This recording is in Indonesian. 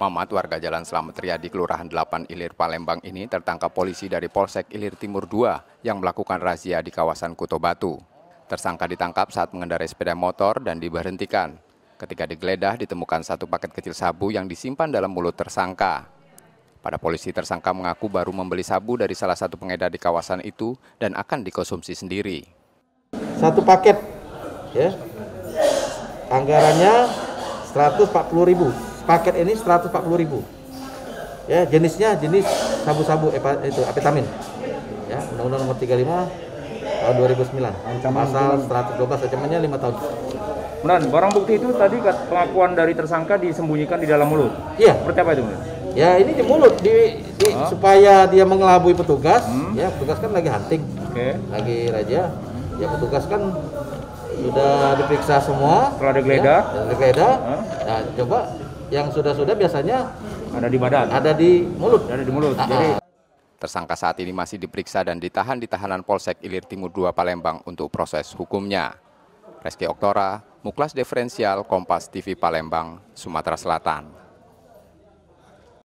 Mamat, warga Jalan Slamet Riyadi, Kelurahan 8 Ilir, Palembang ini tertangkap polisi dari Polsek Ilir Timur 2 yang melakukan razia di kawasan Kuto Batu. Tersangka ditangkap saat mengendarai sepeda motor dan diberhentikan. Ketika digeledah, ditemukan satu paket kecil sabu yang disimpan dalam mulut tersangka. Pada polisi, tersangka mengaku baru membeli sabu dari salah satu pengedar di kawasan itu dan akan dikonsumsi sendiri. Satu paket, ya, anggarannya 140.000. Paket ini 140.000. Ya, jenisnya jenis sabu-sabu itu amfetamin. Ya, Undang-Undang Nomor 35 tahun 2009. Pasal 112 ancamannya 5 tahun. Benar, barang bukti itu tadi pengakuan dari tersangka disembunyikan di dalam mulut. Iya. Seperti apa itu, Bang? Ya, ini di mulut supaya dia mengelabui petugas. Ya, petugas kan lagi hunting. Lagi raja. Ya, petugas kan sudah diperiksa semua. Setelah digeledah. Ya, digeledah. Nah, coba yang sudah biasanya ada di badan. Ada di mulut. Ada di mulut. Jadi tersangka saat ini masih diperiksa dan ditahan di tahanan Polsek Ilir Timur 2 Palembang untuk proses hukumnya. Reski Oktora, Muklas Diferensial, Kompas TV Palembang, Sumatera Selatan.